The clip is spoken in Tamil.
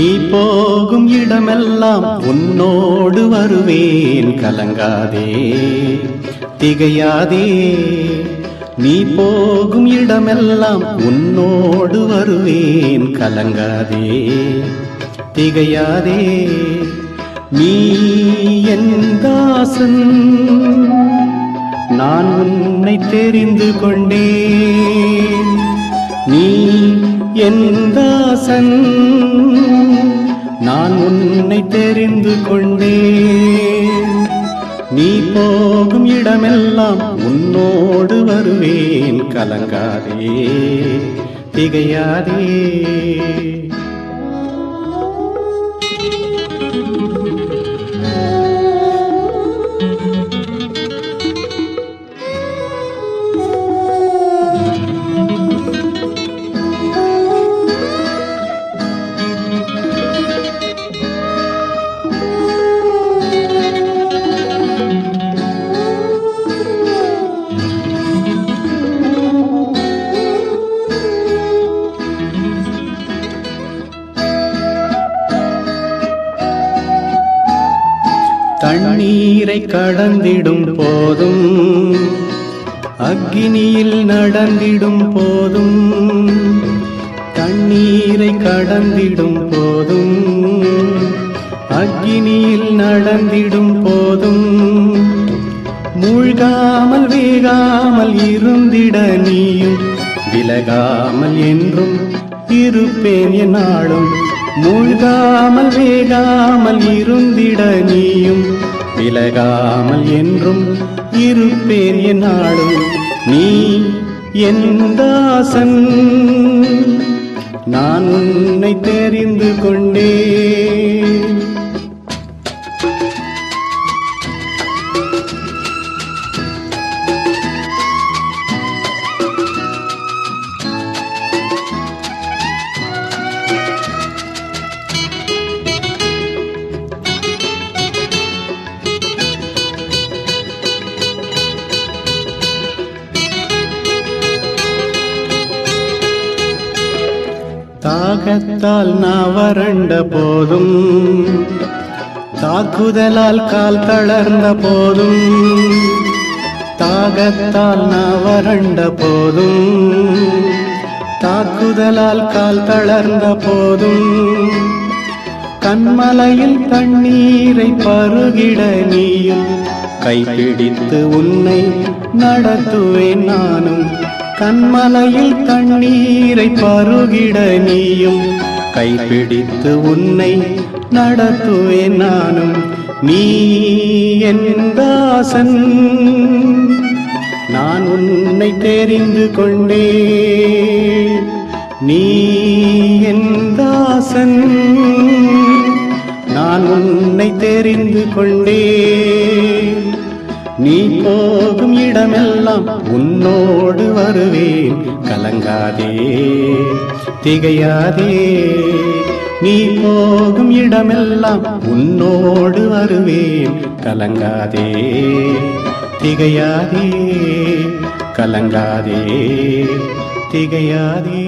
நீ போகும் இடமெல்லாம் உன்னோடு வருவேன், கலங்காதே திகையாதே. நீ போகும் இடமெல்லாம் உன்னோடு வருவேன், கலங்காதே திகையாதே. நீ என் தாசன், நான் உன்னை தெரிந்து கொண்டேன். நீ என் தாசன், நான் உன்னை தெரிந்து கொண்டேன். நீ போகும் இடமெல்லாம் உன்னோடு வருவேன், கலங்காதே திகையாதே. தண்ணீரை கடந்திடும் போதும், அக்கினியில் நடந்திடும் போதும், தண்ணீரை கடந்திடும் போதும், அக்கினியில் நடந்திடும் போதும், மூழ்காமல் வேகாமல் இருந்திட நீயும் விலகாமல் என்றும் இருப்பேன் என்னாலும். மூழ்காமல் வேகாமல் இருந்திட நீயும் விலகாமல் என்றும் இருப்பேன் என்னாலும். நீ என் தாசன், நான் உன்னை தெரிந்து கொண்டேன். தாகத்தால் நான் வறண்ட போதும், தாக்குதலால் கால் தளர்ந்த போதும், தாகத்தால் நான் வறண்ட போதும், தாக்குதலால் கால் தளர்ந்த போதும், கண்மலையில் தண்ணீரை பருகிட நீயும் கைப்பிடித்து உன்னை நடத்துவேன் நானும். கண்மலையில் தண்ணீரை பருகிட நீயும் கைப்பிடித்து உன்னை நடத்துவேன் நானும். நீ என் தாசன், நான் உன்னை தெரிந்து கொண்டேன். நீ என் தாசன், நான் உன்னை தெரிந்து கொண்டேன். நீ போகும் இடமெல்லாம் உன்னோடு வருவேன், கலங்காதே திகையாதே. நீ போகும் இடமெல்லாம் உன்னோடு வருவேன், கலங்காதே திகையாதே, கலங்காதே திகையாதே.